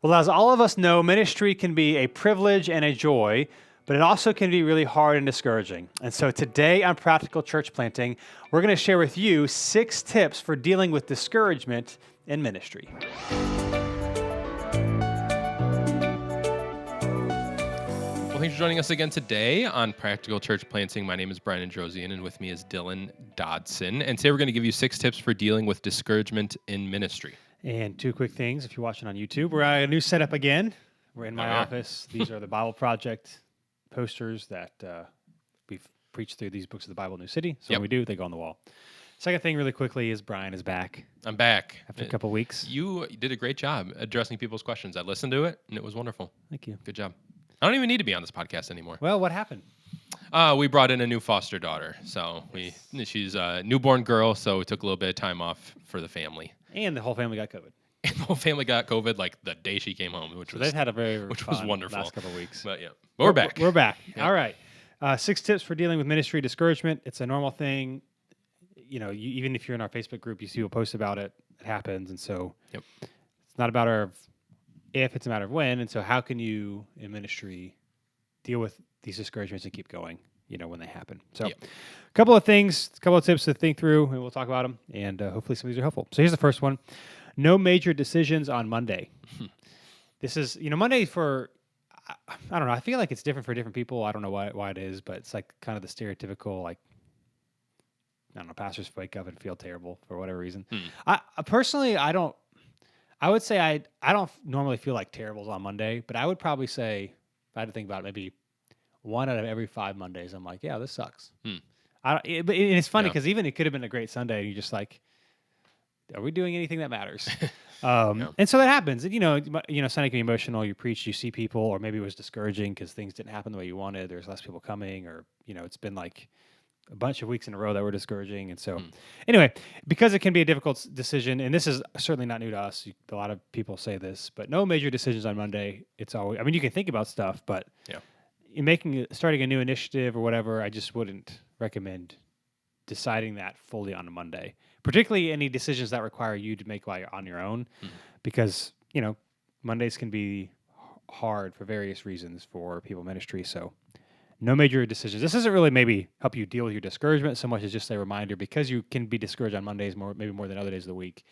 Well, as all of us know, ministry can be a privilege and a joy, but it also can be really hard and discouraging. And so today on Practical Church Planting, we're going to share with you 6 tips for dealing with discouragement in ministry. Well, thanks for joining us again today on Practical Church Planting. My name is Brian Androsian, and with me is Dylan Dodson. And today we're going to give you 6 tips for dealing with discouragement in ministry. And 2 quick things if you're watching on YouTube. We're at a new setup again. We're in my office. These are the Bible Project posters that we've preached through these books of the Bible in New City. So when we do, they go on the wall. Second thing really quickly is Brian is back. I'm back. After a couple of weeks. You did a great job addressing people's questions. I listened to it, and it was wonderful. Thank you. Good job. I don't even need to be on this podcast anymore. Well, what happened? We brought in a new foster daughter. So she's a newborn girl, so we took a little bit of time off for the family. And the whole family got COVID. And the whole family got COVID like the day she came home, which they've had a which was wonderful. Last couple of weeks. But we're back. We're back. Yeah. All right. 6 tips for dealing with ministry discouragement. It's a normal thing. You know, even if you're in our Facebook group, you see people post about it. It happens, and so it's not a matter of if; it's a matter of when. And so, how can you in ministry deal with these discouragements and keep going? You know, when they happen. So, a couple of things, a couple of tips to think through, and we'll talk about them. And hopefully, some of these are helpful. So, here's the first one. No major decisions on Monday. This is, Monday for, I don't know, I feel like it's different for different people. I don't know why it is, but it's like kind of the stereotypical, like, I don't know, pastors wake up and feel terrible for whatever reason. I personally, I would say I don't normally feel like terrible on Monday, but I would probably say, if I had to think about it, maybe 1 out of every 5 Mondays, I'm like, yeah, this sucks. But it's funny because even it could have been a great Sunday, and you're just like, are we doing anything that matters? And so that happens. And, Sunday can be emotional. You preach, you see people, or maybe it was discouraging because things didn't happen the way you wanted. There's less people coming, or, it's been like a bunch of weeks in a row that were discouraging. And so anyway, because it can be a difficult decision, and this is certainly not new to us. A lot of people say this, but no major decisions on Monday. It's always, you can think about stuff, but in starting a new initiative or whatever, I just wouldn't recommend deciding that fully on a Monday, particularly any decisions that require you to make while you're on your own, because, Mondays can be hard for various reasons for people in ministry. So no major decisions. This doesn't really maybe help you deal with your discouragement so much as just a reminder, because you can be discouraged on Mondays maybe more than other days of the week.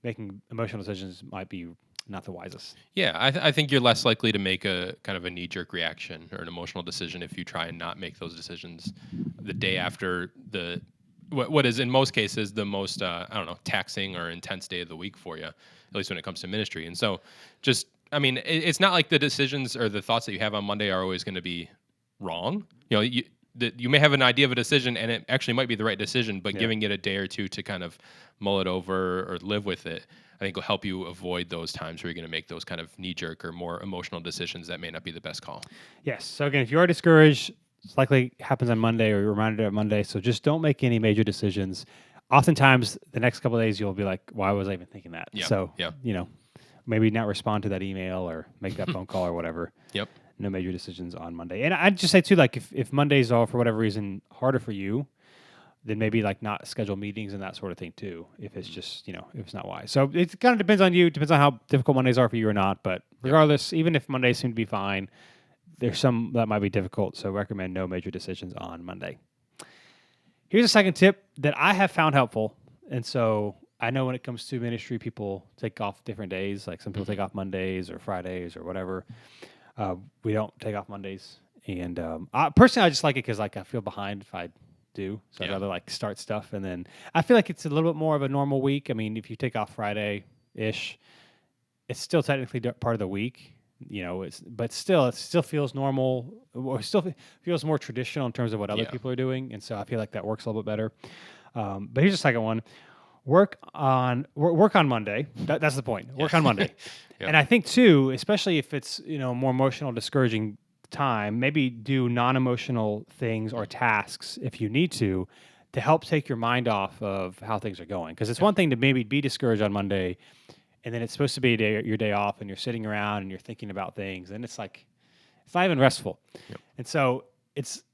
Making emotional decisions might be not the wisest. Yeah, I think you're less likely to make a kind of a knee-jerk reaction or an emotional decision if you try and not make those decisions the day after what is in most cases the most taxing or intense day of the week for you, at least when it comes to ministry. And so it's not like the decisions or the thoughts that you have on Monday are always going to be wrong. You may have an idea of a decision and it actually might be the right decision, but giving it a day or two to kind of mull it over or live with it, I think will help you avoid those times where you're going to make those kind of knee-jerk or more emotional decisions that may not be the best call. Yes. So again, if you are discouraged, it's likely happens on Monday, or you're reminded of Monday. So just don't make any major decisions. Oftentimes, the next couple of days, you'll be like, why was I even thinking that? So, maybe not respond to that email or make that phone call or whatever. No major decisions on Monday. And I'd just say, too, like, if Mondays are, for whatever reason, harder for you, then maybe, like, not schedule meetings and that sort of thing, too, if it's just, if it's not wise. So it kind of depends on you. It depends on how difficult Mondays are for you or not. But regardless, even if Mondays seem to be fine, there's some that might be difficult, so recommend no major decisions on Monday. Here's a second tip that I have found helpful. And so I know when it comes to ministry, people take off different days. Like some people take off Mondays or Fridays or whatever. We don't take off Mondays. And personally, I just like it because I feel behind if I do. So I'd rather start stuff. And then I feel like it's a little bit more of a normal week. I mean, if you take off Friday-ish, it's still technically part of the week. But still, it still feels normal, or still feels more traditional in terms of what other people are doing, and so I feel like that works a little bit better. But here's the second one: work on Monday. That's the point. Work on Monday, and I think too, especially if it's more emotional, discouraging time, maybe do non-emotional things or tasks if you need to help take your mind off of how things are going. Because it's one thing to maybe be discouraged on Monday, and then it's supposed to be your day off, and you're sitting around and you're thinking about things, and it's like, it's not even restful. And so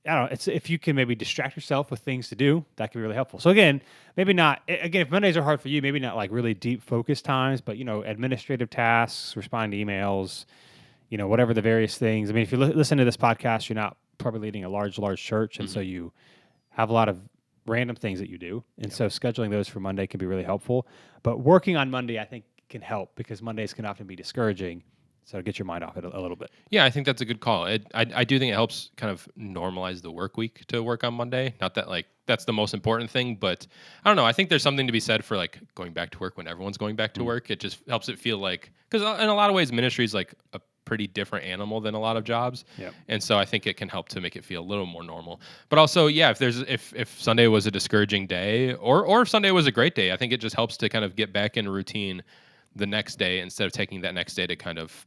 I don't know, it's if you can maybe distract yourself with things to do, that can be really helpful. So again, maybe not again if Mondays are hard for you, maybe not like really deep focus times, but administrative tasks, responding to emails, whatever the various things. I mean, if you listen to this podcast, you're not probably leading a large church, and so you have a lot of random things that you do, and so scheduling those for Monday can be really helpful. But working on Monday, I think, can help because Mondays can often be discouraging. So get your mind off it a little bit. Yeah, I think that's a good call. I do think it helps kind of normalize the work week to work on Monday. Not that like that's the most important thing, but I don't know. I think there's something to be said for like going back to work when everyone's going back to work. It just helps it feel like, because in a lot of ways, ministry is like a pretty different animal than a lot of jobs. Yep. And so I think it can help to make it feel a little more normal. But also, yeah, if Sunday was a discouraging day or if Sunday was a great day, I think it just helps to kind of get back in routine the next day instead of taking that next day to kind of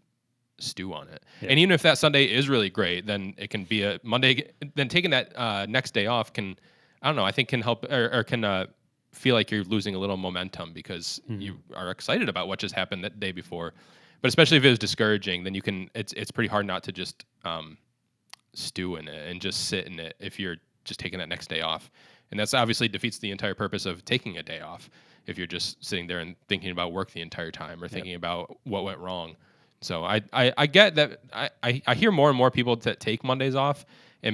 stew on it. Yeah. And even if that Sunday is really great, then it can be a Monday. Then taking that next day off can, I don't know, I think can help or can feel like you're losing a little momentum because you are excited about what just happened that day before. But especially if it was discouraging, then you can. It's pretty hard not to just stew in it and just sit in it if you're just taking that next day off. And that's obviously defeats the entire purpose of taking a day off if you're just sitting there and thinking about work the entire time or thinking about what went wrong. So I get that. I hear more and more people that take Mondays off, and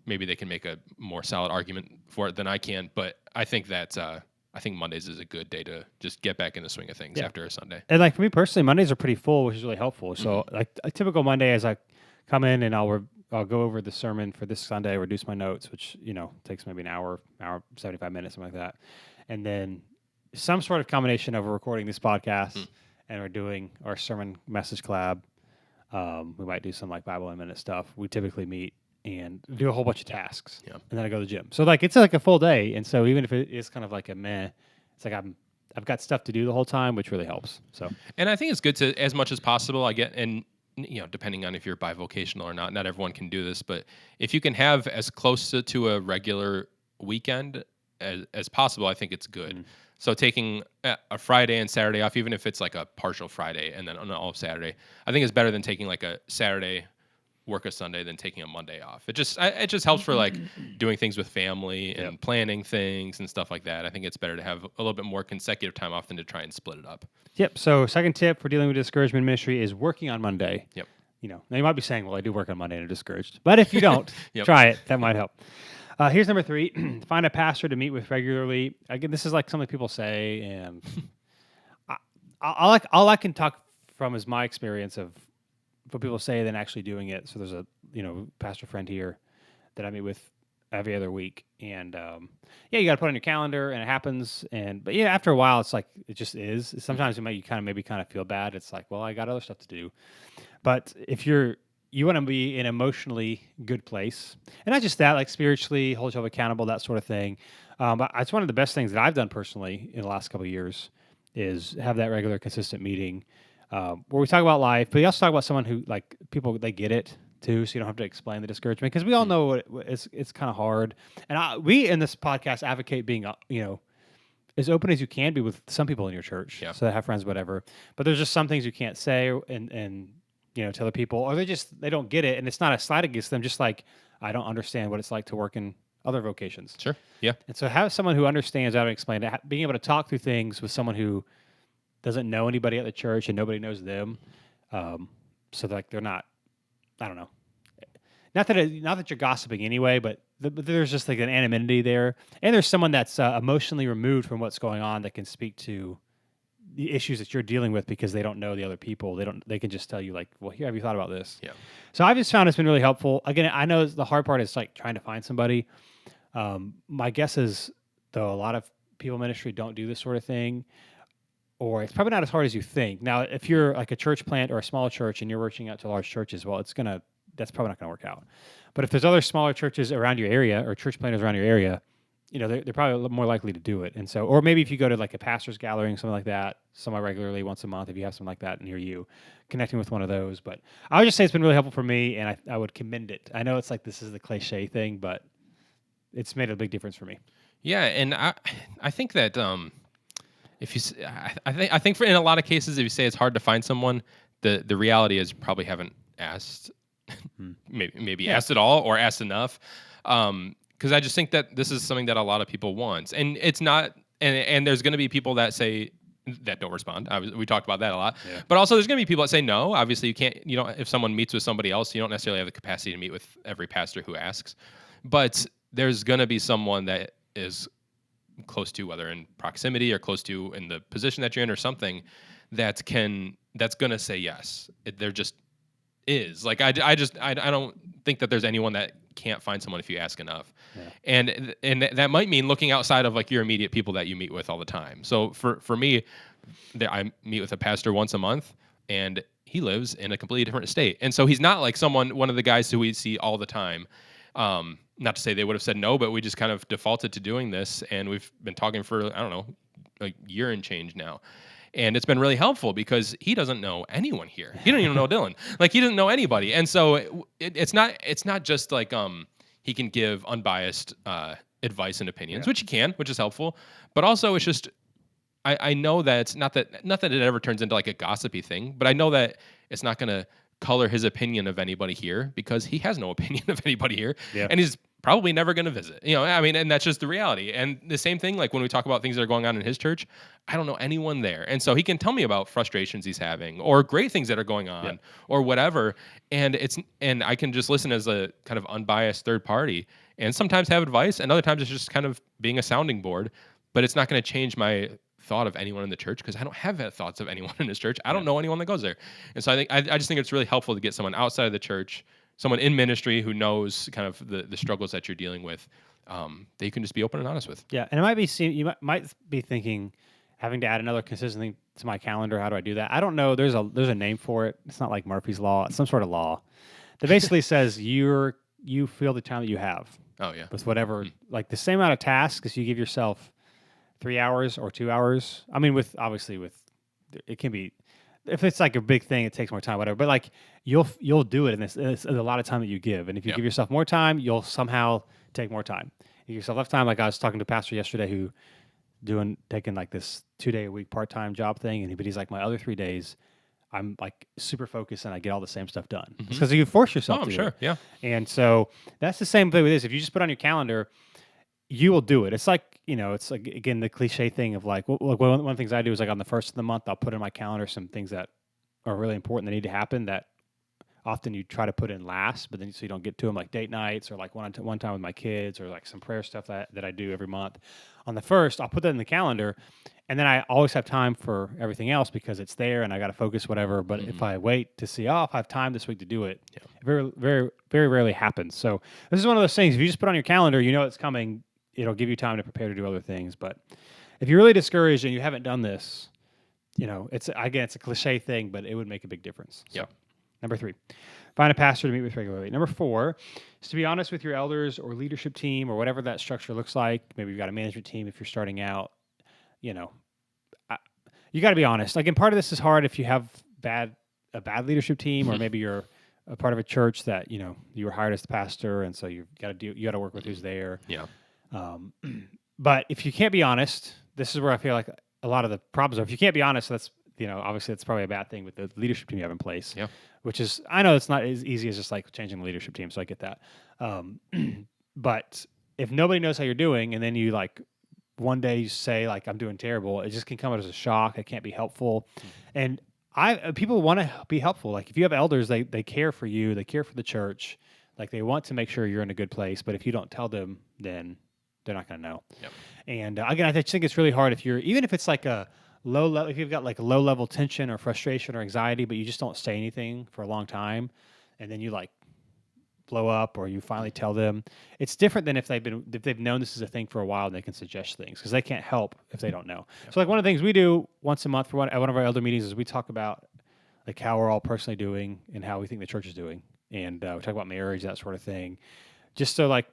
maybe they can make a more solid argument for it than I can. But I think that I think Mondays is a good day to just get back in the swing of things after a Sunday. And like for me personally, Mondays are pretty full, which is really helpful. So like a typical Monday is I come in and I'll go over the sermon for this Sunday, reduce my notes, which takes maybe an hour 75 minutes, something like that, and then some sort of combination of recording this podcast. And we're doing our sermon message collab. We might do some like Bible in a Minute stuff. We typically meet and do a whole bunch of tasks. Yeah. And then I go to the gym. So like it's like a full day. And so even if it is kind of like a meh, it's like I've got stuff to do the whole time, which really helps. So and I think it's good to, as much as possible, and depending on if you're bivocational or not everyone can do this, but if you can have as close to a regular weekend as possible, I think it's good. So taking a Friday and Saturday off, even if it's like a partial Friday and then all of Saturday, I think it's better than taking like a Saturday, work a Sunday, than taking a Monday off. It just helps for like doing things with family and planning things and stuff like that. I think it's better to have a little bit more consecutive time off than to try and split it up. Yep. So second tip for dealing with discouragement ministry is working on Monday. Yep. Now you might be saying, well, I do work on Monday and I'm discouraged. But if you don't, try it. That might help. Here's number 3. Find a pastor to meet with regularly. Again, this is like something people say, and all I can talk from is my experience of what people say than actually doing it. So there's a pastor friend here that I meet with every other week, and you got to put it on your calendar, and it happens. But after a while, it's like it just is. Sometimes it might you kind of feel bad. It's like, well, I got other stuff to do. But if you want to be in an emotionally good place. And not just that, like spiritually, hold yourself accountable, that sort of thing. But it's one of the best things that I've done personally in the last couple of years is have that regular, consistent meeting where we talk about life, but we also talk about someone who, like, people, they get it too, so you don't have to explain the discouragement, because we all know it's kind of hard. And we, in this podcast, advocate being, as open as you can be with some people in your church. Yeah. So they have friends, whatever. But there's just some things you can't say and to other people, or they don't get it, and it's not a slight against them. Just like I don't understand what it's like to work in other vocations. Sure, yeah. And so have someone who understands how to explain it, being able to talk through things with someone who doesn't know anybody at the church and nobody knows them, so like they're not, I don't know, not that you're gossiping anyway, but there's just like an anonymity there, and there's someone that's emotionally removed from what's going on that can speak to the issues that you're dealing with because they don't know the other people. They can just tell you like, well, here, have you thought about this? Yeah. So I've just found it's been really helpful. Again, I know the hard part is like trying to find somebody. My guess is, though, a lot of people in ministry don't do this sort of thing, or it's probably not as hard as you think. Now, if you're like a church plant or a small church and you're reaching out to large churches, well, that's probably not gonna work out. But if there's other smaller churches around your area or church planters around your area, they're probably a little more likely to do it. And so, or maybe if you go to like a pastor's gathering, something like that, somewhat regularly, once a month, if you have something like that near you, connecting with one of those. But I would just say it's been really helpful for me, and I would commend it. I know it's like this is the cliche thing, but it's made a big difference for me. Yeah, and I think that if you, I think for in a lot of cases, if you say it's hard to find someone, the reality is you probably haven't asked maybe asked at all or asked enough. Because I just think that this is something that a lot of people want, and it's not. And there's going to be people that say that don't respond. We talked about that a lot. Yeah. But also, there's going to be people that say no. Obviously, you can't. You know, if someone meets with somebody else, you don't necessarily have the capacity to meet with every pastor who asks. But there's going to be someone that is close to, whether in proximity or close to in the position that you're in or something, that's going to say yes. There just is. Like I don't think that there's anyone that can't find someone if you ask enough. Yeah. And that might mean looking outside of like your immediate people that you meet with all the time. So for me, I meet with a pastor once a month, and he lives in a completely different state. And so he's not like one of the guys who we see all the time. Not to say they would have said no, but we just kind of defaulted to doing this, and we've been talking for, I don't know, a year and change now. And it's been really helpful because he doesn't know anyone here. He doesn't even know Dylan. Like, he doesn't know anybody. And so it's not just like he can give unbiased advice and opinions, which he can, which is helpful. But also it's just I know that it's not that it ever turns into like a gossipy thing, but I know that it's not going to color his opinion of anybody here because he has no opinion of anybody here. Yeah. And he's probably never going to visit, you know, I mean, and that's just the reality. And the same thing, like when we talk about things that are going on in his church, I don't know anyone there. And so he can tell me about frustrations he's having or great things that are going on or whatever. And I can just listen as a kind of unbiased third party and sometimes have advice. And other times it's just kind of being a sounding board, but it's not going to change my thought of anyone in the church because I don't have thoughts of anyone in his church. I don't know anyone that goes there. And so I just think it's really helpful to get someone outside of the church, someone in ministry who knows kind of the struggles that you're dealing with, that you can just be open and honest with. Yeah, and it might be you might be thinking, having to add another consistent thing to my calendar. How do I do that? I don't know. There's a name for it. It's not like Murphy's Law. It's some sort of law that basically says you fill the time that you have. Oh yeah. With whatever, like the same amount of tasks as you give yourself 3 hours or 2 hours. I mean, it can be. If it's like a big thing, it takes more time, whatever. But like you'll do it, and it's a lot of time that you give. And if you give yourself more time, you'll somehow take more time. You give yourself less time. Like I was talking to a pastor yesterday who taking like this 2-day-a-week part-time job thing, but he's like, my other 3 days, I'm like super focused and I get all the same stuff done. Because you force yourself to. I'm sure, yeah. And so that's the same thing with this. If you just put on your calendar, you will do it. It's like, it's like, again, the cliche thing of like, one of the things I do is like on the first of the month, I'll put in my calendar some things that are really important that need to happen that often you try to put in last, but then so you don't get to them, like date nights or like one time with my kids or like some prayer stuff that I do every month. On the first, I'll put that in the calendar, and then I always have time for everything else because it's there and I got to focus whatever. But if I wait to see, if I have time this week to do it, it very, very, very rarely happens. So this is one of those things. If you just put on your calendar, it's coming. It'll give you time to prepare to do other things. But if you're really discouraged and you haven't done this, it's a cliche thing, but it would make a big difference. So, number 3, find a pastor to meet with regularly. Number 4 is to be honest with your elders or leadership team or whatever that structure looks like. Maybe you've got a management team if you're starting out. You got to be honest. Like, and part of this is hard if you have a bad leadership team, or maybe you're a part of a church that you were hired as the pastor, and so you got to work with who's there. Yeah. But if you can't be honest, this is where I feel like a lot of the problems are. If you can't be honest, that's obviously that's probably a bad thing with the leadership team you have in place. Yeah. Which is, I know it's not as easy as just like changing the leadership team, so I get that. But if nobody knows how you're doing, and then you like one day you say like I'm doing terrible, it just can come out as a shock. It can't be helpful. And people want to be helpful. Like if you have elders, they care for you, they care for the church, like they want to make sure you're in a good place. But if you don't tell them, then they're not going to know. Yep. And again, I just think it's really hard even if it's like a low level, if you've got like a low level tension or frustration or anxiety, but you just don't say anything for a long time, and then you like blow up or you finally tell them. It's different than if they've known this is a thing for a while and they can suggest things because they can't help if they don't know. Yep. So like one of the things we do once a month at one of our elder meetings is we talk about like how we're all personally doing and how we think the church is doing, and we talk about marriage, that sort of thing, just so like.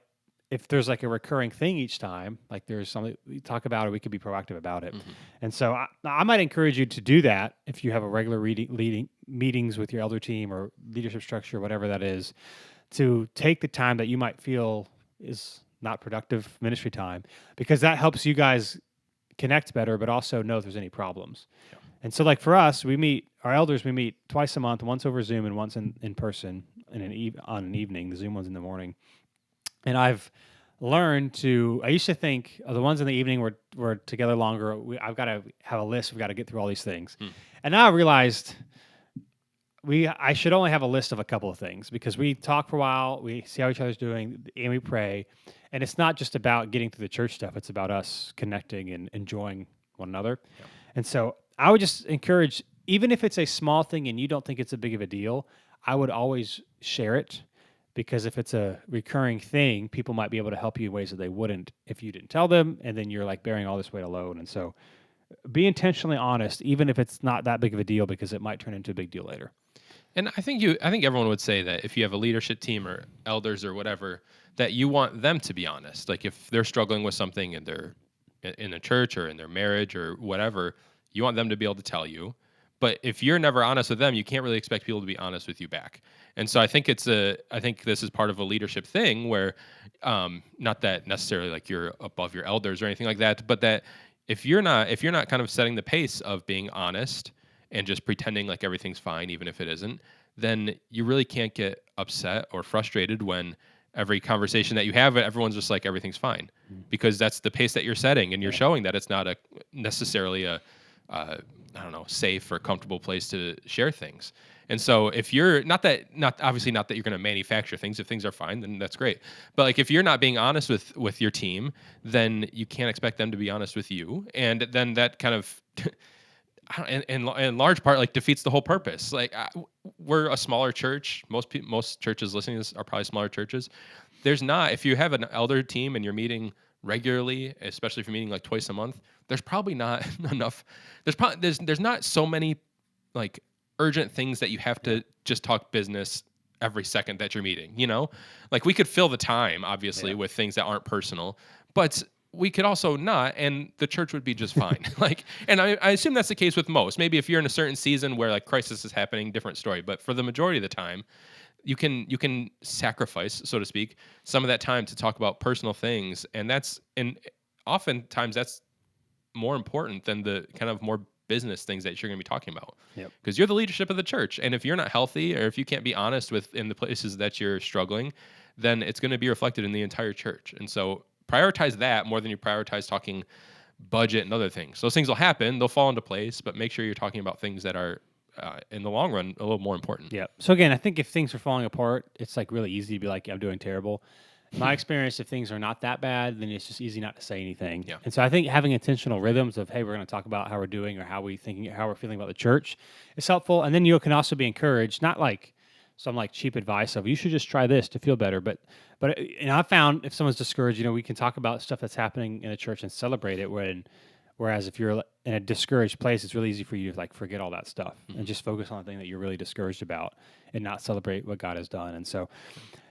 If there's like a recurring thing each time, like there's something we talk about, or we could be proactive about it. And so I might encourage you to do that if you have a regular leading meetings with your elder team or leadership structure, whatever that is, to take the time that you might feel is not productive ministry time, because that helps you guys connect better, but also know if there's any problems. Yeah. And so like for us, we meet our elders, we meet twice a month, once over Zoom and once in person on an evening. The Zoom one's in the morning. And I've learned I used to think the ones in the evening were together longer. I've got to have a list. We've got to get through all these things. And now I realized I should only have a list of a couple of things, because we talk for a while, we see how each other's doing, and we pray. And it's not just about getting through the church stuff. It's about us connecting and enjoying one another. Yep. And so I would just encourage, even if it's a small thing and you don't think it's a big of a deal, I would always share it, because if it's a recurring thing, people might be able to help you in ways that they wouldn't if you didn't tell them, and then you're like bearing all this weight alone. And so be intentionally honest, even if it's not that big of a deal, because it might turn into a big deal later. And I think everyone would say that if you have a leadership team or elders or whatever, that you want them to be honest. Like if they're struggling with something and they're in a church or in their marriage or whatever, you want them to be able to tell you. But if you're never honest with them, you can't really expect people to be honest with you back. And so I think this is part of a leadership thing where, not that necessarily like you're above your elders or anything like that, but that if you're not kind of setting the pace of being honest and just pretending like everything's fine, even if it isn't, then you really can't get upset or frustrated when every conversation that you have, everyone's just like, everything's fine, because that's the pace that you're setting, and you're showing that it's not necessarily a safe or comfortable place to share things. And so if you're not obviously not that you're going to manufacture things. If things are fine, then that's great. But like if you're not being honest with your team, then you can't expect them to be honest with you. And then that kind of in large part like defeats the whole purpose. Like we're a smaller church. Most churches listening to this are probably smaller churches. If you have an elder team and you're meeting regularly, especially if you're meeting like twice a month, there's probably not enough. There's not so many like urgent things that you have to just talk business every second that you're meeting, like we could fill the time obviously with things that aren't personal, but we could also not, and the church would be just fine. And I assume that's the case with most. Maybe if you're in a certain season where like crisis is happening, different story. But for the majority of the time, you can sacrifice, so to speak, some of that time to talk about personal things, and oftentimes that's more important than the kind of more business things that you're going to be talking about. Because you're the leadership of the church, and if you're not healthy or if you can't be honest in the places that you're struggling, then it's going to be reflected in the entire church. And so prioritize that more than you prioritize talking budget and other things. Those things will happen, they'll fall into place, but make sure you're talking about things that are in the long run a little more important. Yeah. So again, I think if things are falling apart, it's like really easy to be like, I'm doing terrible. My experience, if things are not that bad, then it's just easy not to say anything. Yeah. And so I think having intentional rhythms of, hey, we're going to talk about how we're doing or how we're feeling about the church is helpful. And then you can also be encouraged, not like some like cheap advice of you should just try this to feel better. But I found if someone's discouraged, we can talk about stuff that's happening in the church and celebrate it. Whereas if you're in a discouraged place, it's really easy for you to like forget all that stuff and just focus on the thing that you're really discouraged about and not celebrate what God has done. And so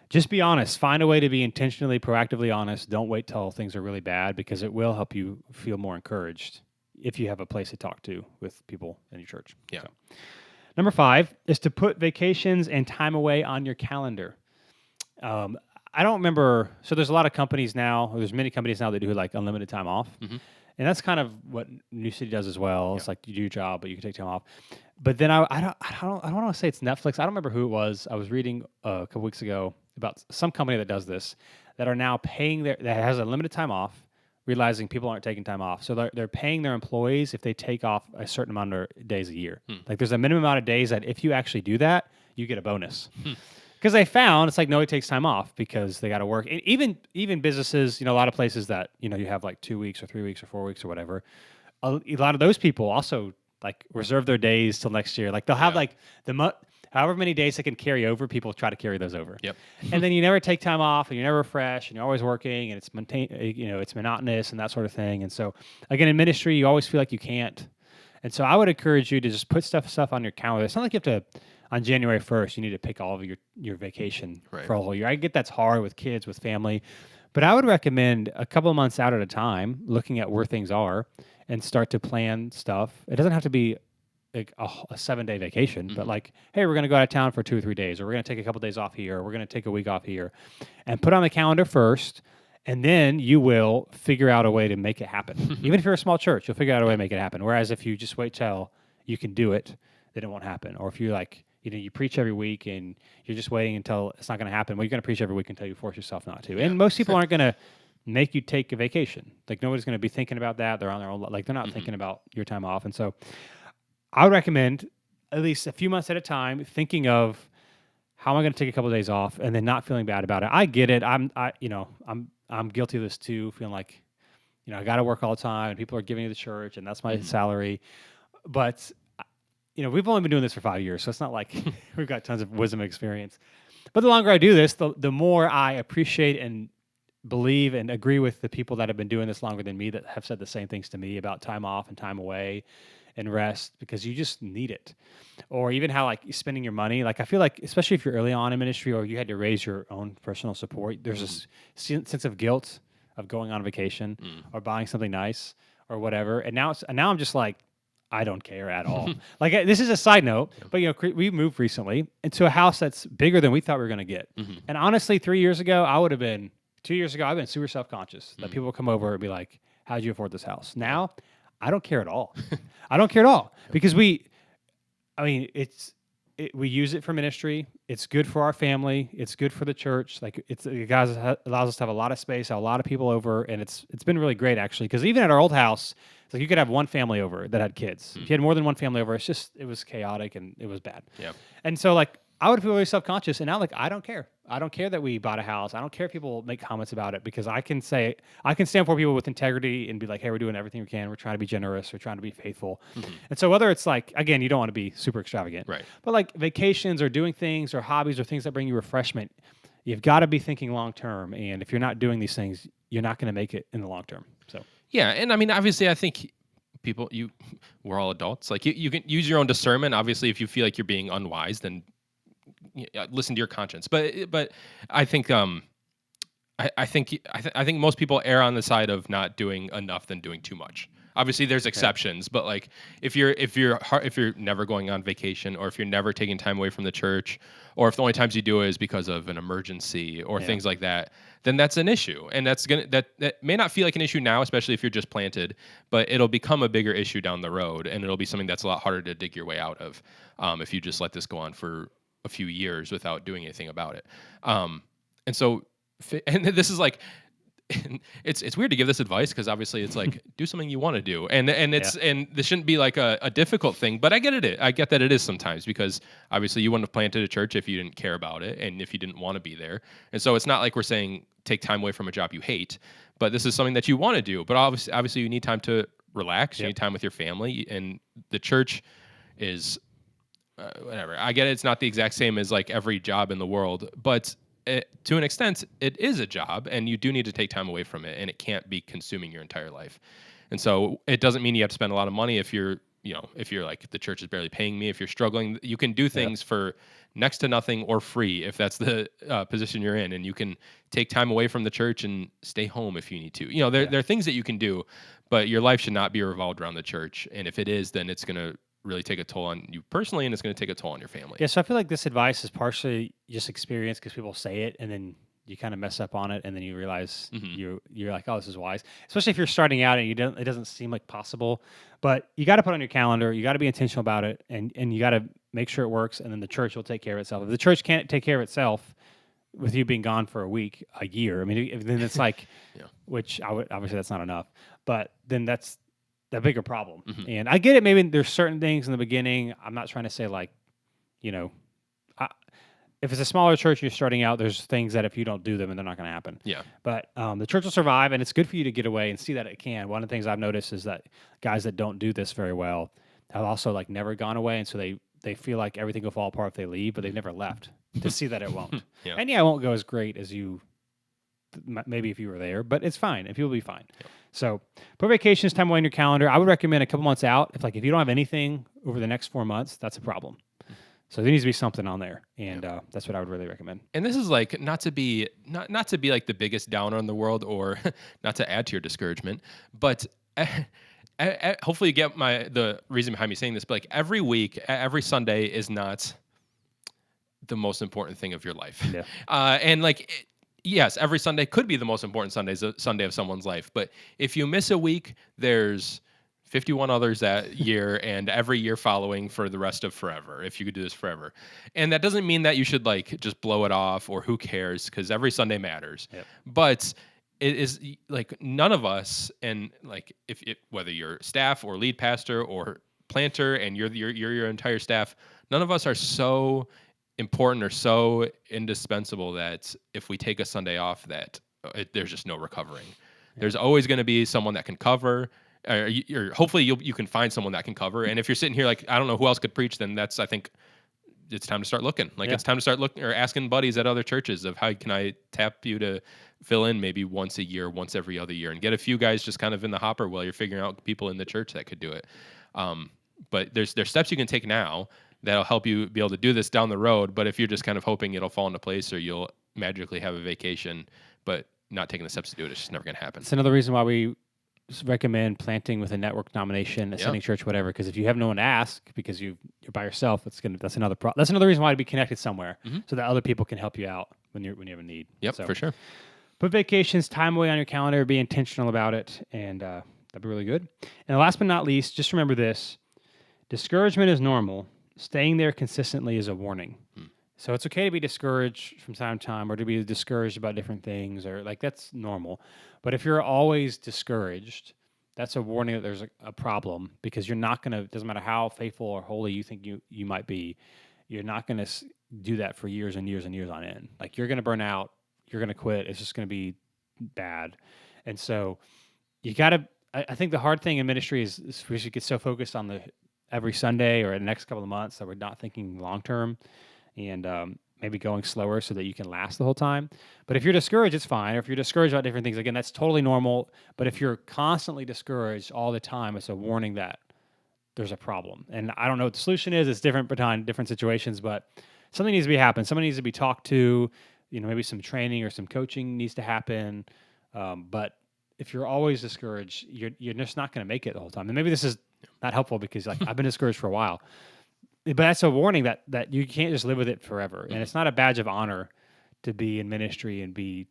just be honest. Find a way to be intentionally, proactively honest. Don't wait till things are really bad, because it will help you feel more encouraged if you have a place to talk to with people in your church. Yeah. So. Number 5 is to put vacations and time away on your calendar. I don't remember. So there's a lot of companies now, or there's many companies now that do like unlimited time off. Mm-hmm. And that's kind of what New City does as well. It's like you do your job, but you can take time off. But then I don't want to say it's Netflix. I don't remember who it was. I was reading a couple weeks ago about some company that does this, that are now paying that has a limited time off, realizing people aren't taking time off. So they're paying their employees if they take off a certain amount of days a year. Like there's a minimum amount of days that if you actually do that, you get a bonus. Because they found it's like nobody takes time off because they got to work. And even businesses, a lot of places that you have like 2 weeks or 3 weeks or 4 weeks or whatever. A lot of those people also like reserve their days till next year. Like they'll have like however many days they can carry over. People try to carry those over. Yep. And then you never take time off, and you're never fresh, and you're always working, and it's monotonous and that sort of thing. And so again, in ministry, you always feel like you can't. And so I would encourage you to just put stuff on your calendar. It's not like you have to. On January 1st, you need to pick all of your vacation for a whole year. I get that's hard with kids, with family, but I would recommend a couple of months out at a time, looking at where things are, and start to plan stuff. It doesn't have to be like a 7-day vacation, but like, hey, we're going to go out of town for 2 or 3 days, or we're going to take a couple of days off here, or we're going to take a week off here, and put on the calendar first, and then you will figure out a way to make it happen. Even if you're a small church, you'll figure out a way to make it happen. Whereas if you just wait till you can do it, then it won't happen. Or if you're like, you preach every week and you're just waiting until it's not going to happen. Well, you're going to preach every week until you force yourself not to. Yeah. And most people aren't going to make you take a vacation. Like nobody's going to be thinking about that. They're on their own. Like they're not thinking about your time off. And so I would recommend at least a few months at a time thinking of how am I going to take a couple of days off and then not feeling bad about it. I get it. I'm guilty of this too, feeling like, I got to work all the time and people are giving me the church and that's my salary. But we've only been doing this for 5 years, so it's not like we've got tons of wisdom and experience. But the longer I do this, the more I appreciate and believe and agree with the people that have been doing this longer than me that have said the same things to me about time off and time away and rest, because you just need it. Or even how like spending your money. Like I feel like, especially if you're early on in ministry or you had to raise your own personal support, there's this sense of guilt of going on vacation or buying something nice or whatever. And now I'm just like, I don't care at all. Like this is a side note, but we moved recently into a house that's bigger than we thought we were going to get. And honestly, 3 years ago, 2 years ago, I've been super self-conscious that people would come over and be like, how'd you afford this house? Now, I don't care at all. I don't care at all because we use it for ministry. It's good for our family. It's good for the church. Like it allows us to have a lot of space, have a lot of people over, and it's been really great actually. Because even at our old house, it's like you could have one family over that had kids. If you had more than one family over, it was chaotic and it was bad. Yeah. And so like I would feel really self-conscious, and now like I don't care. I don't care that we bought a house. I don't care if people make comments about it because I can stand for people with integrity and be like, hey, we're doing everything we can. We're trying to be generous. We're trying to be faithful. And so whether it's like, again, you don't want to be super extravagant, right? But like vacations or doing things or hobbies or things that bring you refreshment, you've got to be thinking long-term. And if you're not doing these things, you're not going to make it in the long term. So yeah, and I mean, obviously, I think we're all adults. Like you can use your own discernment. Obviously, if you feel like you're being unwise, then listen to your conscience. But I think I think most people err on the side of not doing enough than doing too much. Obviously, there's exceptions, but like if you're never going on vacation, or if you're never taking time away from the church, or if the only times you do it is because of an emergency or things like that, then that's an issue, and that may not feel like an issue now, especially if you're just planted, but it'll become a bigger issue down the road, and it'll be something that's a lot harder to dig your way out of if you just let this go on for a few years without doing anything about it. And so, and this is like, it's weird to give this advice because obviously it's like do something you want to do, and this shouldn't be like a difficult thing, but I get that it is sometimes, because obviously you wouldn't have planted a church if you didn't care about it and if you didn't want to be there. And so it's not like we're saying take time away from a job you hate, but this is something that you want to do. But obviously you need time to relax, you need time with your family, and the church is whatever. I get it, it's not the exact same as like every job in the world, but to an extent, it is a job, and you do need to take time away from it, and it can't be consuming your entire life. And so it doesn't mean you have to spend a lot of money if you're like, the church is barely paying me. If you're struggling, you can do things for next to nothing or free if that's the position you're in, and you can take time away from the church and stay home if you need to. There are things that you can do, but your life should not be revolved around the church. And if it is, then it's going to really take a toll on you personally, and it's going to take a toll on your family. Yeah, so I feel like this advice is partially just experience because people say it and then you kind of mess up on it, and then you realize you're like, oh, this is wise. Especially if you're starting out and it doesn't seem like possible, but you got to put it on your calendar. You got to be intentional about it, and you got to make sure it works, and then the church will take care of itself. If the church can't take care of itself with you being gone for a year, I mean, then it's like, which obviously that's not enough, but then that's the bigger problem. And I get it. Maybe there's certain things in the beginning. I'm not trying to say like, if it's a smaller church and you're starting out, there's things that if you don't do them, and they're not going to happen. Yeah. But the church will survive, and it's good for you to get away and see that it can. One of the things I've noticed is that guys that don't do this very well have also like never gone away, and so they feel like everything will fall apart if they leave, but they've never left to see that it won't. And it won't go as great as you maybe if you were there, but it's fine, and people will be fine. So put vacations time away in your calendar. I would recommend a couple months out. If you don't have anything over the next 4 months, that's a problem. So there needs to be something on there, and that's what I would really recommend. And this is like not to be like the biggest downer in the world, or not to add to your discouragement, but hopefully you get the reason behind me saying this. But like every week, every Sunday is not the most important thing of your life. Yeah. And like. Yes, every Sunday could be the most important Sunday of someone's life. But if you miss a week, there's 51 others that year and every year following for the rest of forever, if you could do this forever. And that doesn't mean that you should like just blow it off or who cares, because every Sunday matters. Yep. But it is like none of us, and like if it, whether you're staff or lead pastor or planter and you're your entire staff, none of us are so important or so indispensable that if we take a Sunday off that there's just no recovering. There's always going to be someone that can cover, or hopefully you can find someone that can cover. And if you're sitting here like, I don't know who else could preach, then that's, I think it's time to start looking. Like it's time to start looking or asking buddies at other churches of how can I tap you to fill in maybe once a year, once every other year, and get a few guys just kind of in the hopper while you're figuring out people in the church that could do it. But there's steps you can take now that'll help you be able to do this down the road. But if you're just kind of hoping it'll fall into place or you'll magically have a vacation, but not taking the steps to do it, it's just never going to happen. It's another reason why we recommend planting with a network nomination, ascending church, whatever. Because if you have no one to ask because you're by yourself, that's another that's another reason why to be connected somewhere, so that other people can help you out when you have a need. Yep, so, for sure. Put vacations, time away on your calendar, be intentional about it, and that'd be really good. And last but not least, just remember this: discouragement is normal. Staying there consistently is a warning. So it's okay to be discouraged from time to time, or to be discouraged about different things, or like that's normal. But if you're always discouraged, that's a warning that there's a problem, because you're not going to, doesn't matter how faithful or holy you think you might be, you're not going to do that for years and years and years on end. Like you're going to burn out, you're going to quit. It's just going to be bad. And so you got to, I think the hard thing in ministry is we should get so focused on the every Sunday or the next couple of months that we're not thinking long-term, and maybe going slower so that you can last the whole time. But if you're discouraged, it's fine. Or if you're discouraged about different things, again, that's totally normal. But if you're constantly discouraged all the time, it's a warning that there's a problem. And I don't know what the solution is. It's different between different situations, but something needs to be happening. Somebody needs to be talked to. Maybe some training or some coaching needs to happen. But if you're always discouraged, you're just not going to make it the whole time. And maybe this is not helpful because like I've been discouraged for a while. But that's a warning that you can't just live with it forever. And it's not a badge of honor to be in ministry and be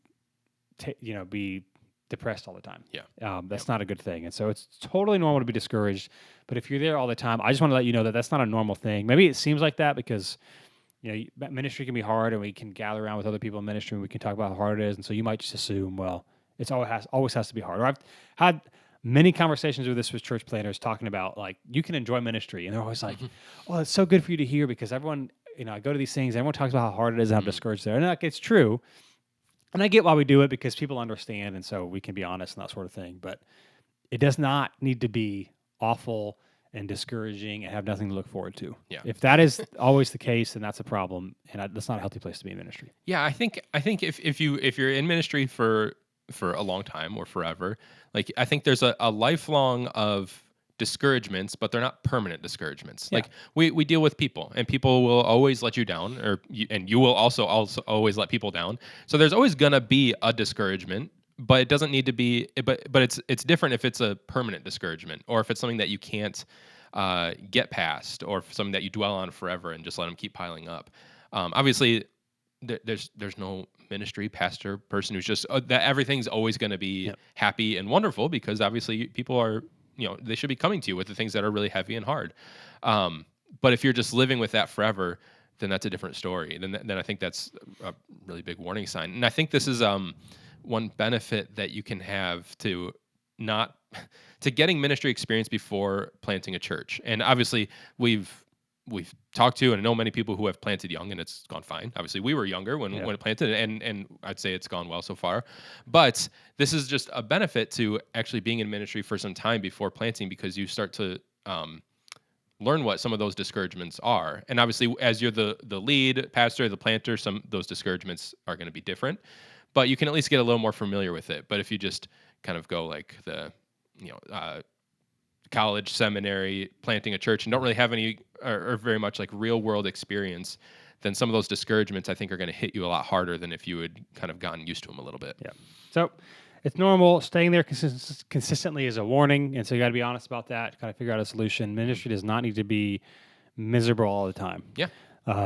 depressed all the time. Yeah. That's not a good thing. And so it's totally normal to be discouraged. But if you're there all the time, I just want to let you know that that's not a normal thing. Maybe it seems like that because ministry can be hard, and we can gather around with other people in ministry and we can talk about how hard it is. And so you might just assume, well, it's always has to be hard. Or I've had many conversations with church planners talking about like you can enjoy ministry, and they're always like, "Oh, it's so good for you to hear," because everyone, I go to these things, everyone talks about how hard it is and how discouraged they are, and like, it's true, and I get why we do it because people understand, and so we can be honest and that sort of thing. But it does not need to be awful and discouraging and have nothing to look forward to. Yeah. If that is always the case, then that's a problem, and that's not a healthy place to be in ministry. Yeah, I think if you're in ministry for a long time or forever, like I think there's a lifelong of discouragements, but they're not permanent discouragements. Yeah. Like we deal with people, and people will always let you down, and you will also always let people down. So there's always gonna be a discouragement, but it doesn't need to be. But it's different if it's a permanent discouragement, or if it's something that you can't get past, or something that you dwell on forever and just let them keep piling up. Obviously, there's no ministry pastor person who's just that everything's always going to be happy and wonderful, because obviously people are they should be coming to you with the things that are really heavy and hard. But if you're just living with that forever, then that's a different story. Then I think that's a really big warning sign. And I think this is one benefit that you can have to getting ministry experience before planting a church. And obviously we've talked to and know many people who have planted young, and it's gone fine. Obviously, we were younger when it planted, and I'd say it's gone well so far. But this is just a benefit to actually being in ministry for some time before planting, because you start to learn what some of those discouragements are. And obviously, as you're the lead pastor, the planter, some those discouragements are going to be different. But you can at least get a little more familiar with it. But if you just kind of go like the college, seminary, planting a church, and don't really have any or very much like real world experience, then some of those discouragements I think are going to hit you a lot harder than if you had kind of gotten used to them a little bit. Yeah. So it's normal. Staying there consistently is a warning, and so you got to be honest about that. Kind of figure out a solution. Ministry does not need to be miserable all the time. Yeah.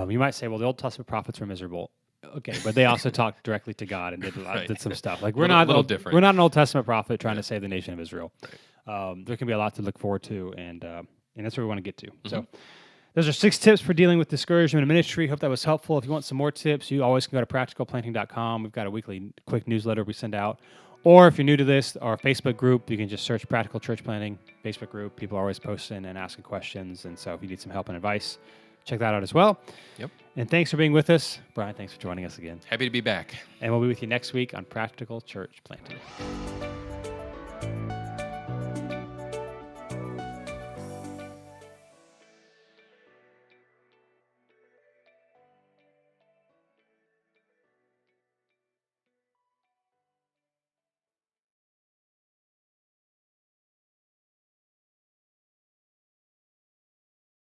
You might say, well, the Old Testament prophets were miserable. Okay, but they also talked directly to God and did some stuff. Like we're not an Old Testament prophet trying to save the nation of Israel. there can be a lot to look forward to, and that's where we want to get to. So those are 6 tips for dealing with discouragement in ministry. Hope that was helpful. If you want some more tips, you always can go to practicalplanting.com. We've got a weekly quick newsletter we send out. Or if you're new to this, our Facebook group, you can just search Practical Church Planting Facebook group. People are always posting and asking questions. And so if you need some help and advice, check that out as well. Yep. And thanks for being with us. Brian, thanks for joining us again. Happy to be back. And we'll be with you next week on Practical Church Planting.